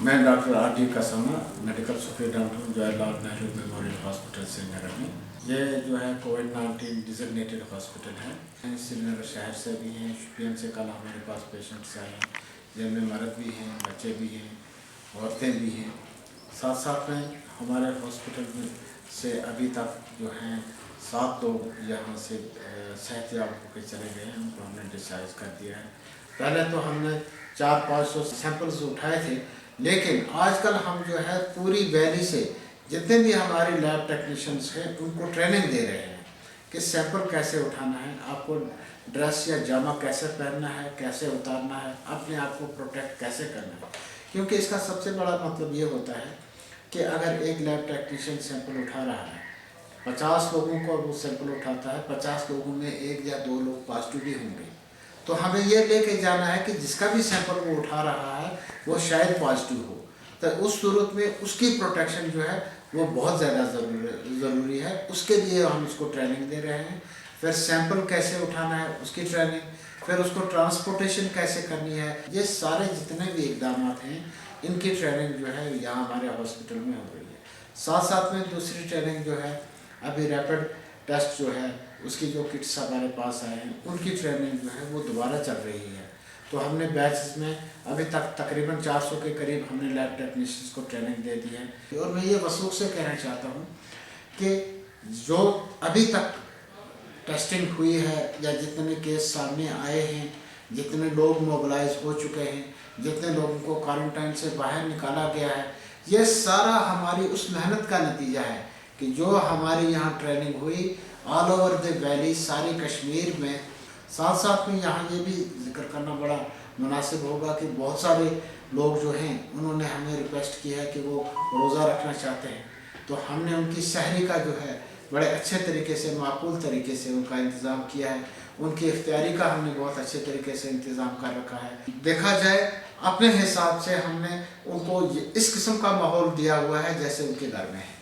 मैं doctor R.D. कसमा medical superintendent हूँ Jawaharlal Nehru memorial hospital Srinagar में। ये जो है कोविड-19 डिजिग्नेटेड हॉस्पिटल है। श्रीनगर शहर से भी हैं, शुपियन से कल हमारे पास पेशेंट्स आए हैं, जिनमें मर्द भी हैं, बच्चे भी हैं, औरतें भी हैं। साथ साथ में हमारे हॉस्पिटल में से अभी तक जो हैं 7 लोग यहाँ से सेहतयाब होकर चले गए हैं, उनको हमने डिस्चार्ज कर दिया है। पहले तो हमने 400-500 सैंपल्स उठाए थे, लेकिन आजकल हम जो है पूरी वैली से जितने भी हमारे लैब टेक्नीशियंस हैं उनको ट्रेनिंग दे रहे हैं कि सैंपल कैसे उठाना है, आपको ड्रेस या जामा कैसे पहनना है, कैसे उतारना है, अपने आप को प्रोटेक्ट कैसे करना है। क्योंकि इसका सबसे बड़ा मतलब ये होता है कि अगर एक लैब टेक्नीशियन सैंपल उठा रहा है, 50 लोगों को वो सैंपल उठाता है, 50 लोगों में 1 या 2 लोग पॉजिटिव भी होंगे, तो हमें ये लेके जाना है कि जिसका भी सैंपल वो उठा रहा है वो शायद पॉजिटिव हो, तो उस सूरत में उसकी प्रोटेक्शन जो है वो बहुत ज़्यादा ज़रूरी है। उसके लिए हम उसको ट्रेनिंग दे रहे हैं। फिर सैंपल कैसे उठाना है उसकी ट्रेनिंग, फिर उसको ट्रांसपोर्टेशन कैसे करनी है, ये सारे जितने भी इकदाम हैं इनकी ट्रेनिंग जो है यहाँ हमारे हॉस्पिटल में हो रही है। साथ साथ में दूसरी ट्रेनिंग जो है अभी रैपिड टेस्ट जो है उसकी जो किट्स हमारे पास आए हैं उनकी ट्रेनिंग जो है वो दोबारा चल रही है। तो हमने बैचेस में अभी तक तकरीबन 400 के करीब हमने लैब टेक्नीशियंस को ट्रेनिंग दे दी है। और मैं ये वसूख से कहना चाहता हूँ कि जो अभी तक टेस्टिंग हुई है या जितने केस सामने आए हैं, जितने लोग मोबिलाइज हो चुके हैं, जितने लोगों को क्वारंटाइन से बाहर निकाला गया है, ये सारा हमारी उस मेहनत का नतीजा है कि जो हमारी यहाँ ट्रेनिंग हुई ऑल ओवर द वैली सारी कश्मीर में। साथ साथ में यहाँ ये भी जिक्र करना बड़ा मुनासिब होगा कि बहुत सारे लोग जो हैं उन्होंने हमें रिक्वेस्ट की है कि वो रोज़ा रखना चाहते हैं, तो हमने उनकी सहरी का जो है बड़े अच्छे तरीके से माकूल तरीके से उनका इंतज़ाम किया है। उनकी इफ्तारी का हमने बहुत अच्छे तरीके से इंतज़ाम कर रखा है। देखा जाए अपने हिसाब से हमने उनको इस किस्म का माहौल दिया हुआ है जैसे उनके घर में है।